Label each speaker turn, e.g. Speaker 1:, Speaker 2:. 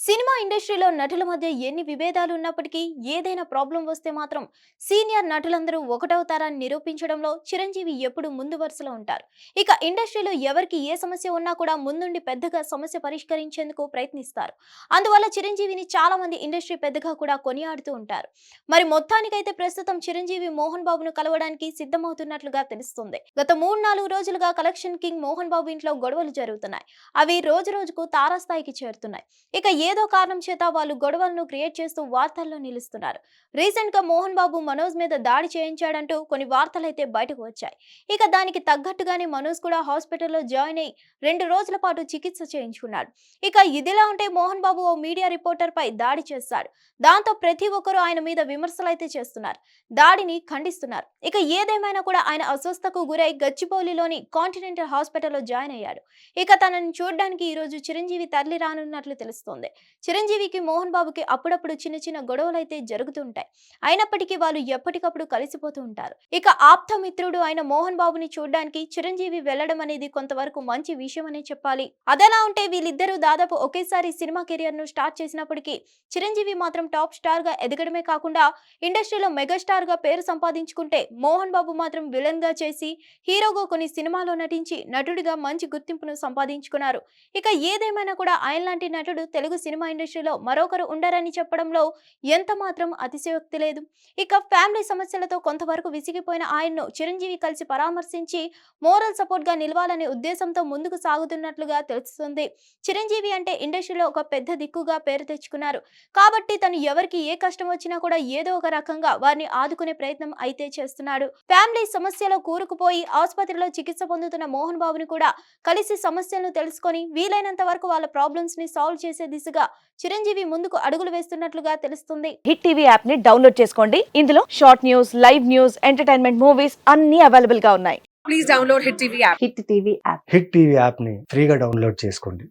Speaker 1: Cinema ఇండస్ట్రీలో నటుల మధ్య ఎన్ని విభేదాలు ఉన్నప్పటికీ ఏదైనా ప్రాబ్లం వస్తే మాత్రం సీనియర్ నటులందరూ ఒకటవుతారని నిరూపించడంలో చిరంజీవి ఎప్పుడు ముందు వరుసలో ఉంటారు. ఇక ఇండస్ట్రీలో ఎవరికి ఏ సమస్య ఉన్నా కూడా ముందుండి పెద్దగా సమస్య పరిష్కరించేందుకు ప్రయత్నిస్తారు. అందువల్ల చిరంజీవిని చాలా మంది ఇండస్ట్రీ పెద్దగా కూడా కొనియాడుతూ ఉంటారు. మరి మొత్తానికైతే ప్రస్తుతం చిరంజీవి మోహన్ బాబును కలవడానికి సిద్ధమవుతున్నట్లుగా తెలుస్తుంది. గత 3-4 రోజులుగా కలెక్షన్ కింగ్ మోహన్ బాబు ఇంట్లో గొడవలు జరుగుతున్నాయి. అవి రోజు రోజుకు తారాస్థాయికి చేరుతున్నాయి. ఇక ఏదో కారణం చేత వాళ్ళు గొడవలను క్రియేట్ చేస్తూ వార్తల్లో నిలుస్తున్నారు. రీసెంట్ గా మోహన్ బాబు మనోజ్ మీద దాడి చేయించాడంటూ కొన్ని వార్తలైతే బయటకు వచ్చాయి. ఇక దానికి తగ్గట్టుగానే మనోజ్ కూడా హాస్పిటల్లో జాయిన్ అయి 2 రోజుల పాటు చికిత్స చేయించుకున్నాడు. ఇక ఇదిలా ఉంటే మోహన్ బాబు ఓ మీడియా రిపోర్టర్ పై దాడి చేశాడు. దాంతో ప్రతి ఒక్కరూ ఆయన మీద విమర్శలైతే చేస్తున్నారు. దాడిని ఖండిస్తున్నారు. ఇక ఏదేమైనా కూడా ఆయన అస్వస్థకు గురై గచ్చిబౌలిలోని కాంటినెంటల్ హాస్పిటల్లో జాయిన్ అయ్యాడు. ఇక తనని చూడడానికి ఈ రోజు చిరంజీవి తరలి రానున్నట్లు తెలుస్తోంది. చిరంజీవికి మోహన్ బాబుకి అప్పుడప్పుడు చిన్న చిన్న గొడవలైతే జరుగుతుంటాయి. అయినప్పటికీ వాళ్ళు ఎప్పటికప్పుడు కలిసిపోతూ ఉంటారు. ఇక ఆప్త మిత్రుడు అయిన మోహన్ బాబుని చూడడానికి చిరంజీవి వెళ్లడం అనేది కొంతవరకు మంచి విషయం అనే చెప్పాలి. అదెలా ఉంటే వీళ్ళిద్దరూ దాదాపు ఒకేసారి సినిమా కెరియర్ ను స్టార్ట్ చేసినప్పటికీ చిరంజీవి మాత్రం టాప్ స్టార్ గా ఎదగడమే కాకుండా ఇండస్ట్రీలో మెగాస్టార్ గా పేరు సంపాదించుకుంటే మోహన్ బాబు మాత్రం విలన్ గా చేసి హీరోగా కొన్ని సినిమాలో నటించి నటుడిగా మంచి గుర్తింపును సంపాదించుకున్నారు. ఇక ఏదేమైనా కూడా ఆయన లాంటి నటుడు తెలుగు సినిమా ఇండస్ట్రీలో మరొకరు ఉండరని చెప్పడంలో ఎంత మాత్రం అతిశయోక్తి లేదు. ఇక ఫ్యామిలీ సమస్యలతో కొంతవరకు విసిగిపోయిన ఆయన్ను చిరంజీవి కలిసి పరామర్శించి మోరల్ సపోర్ట్ గా నిలవాలనే ఉద్దేశంతో ముందుకు సాగుతున్నట్లుగా తెలుస్తుంది. చిరంజీవి అంటే ఇండస్ట్రీలో ఒక పెద్ద దిక్కుగా పేరు తెచ్చుకున్నారు. కాబట్టి తను ఎవరికి ఏ కష్టం వచ్చినా కూడా ఏదో ఒక రకంగా వారిని ఆదుకునే ప్రయత్నం అయితే చేస్తున్నాడు. ఫ్యామిలీ సమస్యలో కూరుకుపోయి ఆసుపత్రిలో చికిత్స పొందుతున్న మోహన్ బాబుని కూడా కలిసి సమస్యలను తెలుసుకొని వీలైనంత వరకు వాళ్ళ ప్రాబ్లమ్స్ ని సాల్వ్ చేసే దిశగా చిరంజీవి ముందుకు అడుగులు వేస్తున్నట్లుగా తెలుస్తుంది.
Speaker 2: హిట్ టీవీ యాప్ ని డౌన్లోడ్ చేసుకోండి. ఇందులో short news, live news, entertainment movies అన్ని అవైలబుల్ గా ఉన్నాయి.
Speaker 3: Please download Hit TV app.
Speaker 2: Hit TV app.
Speaker 4: Hit TV యాప్ని ఫ్రీగా డౌన్లోడ్ చేసుకోండి.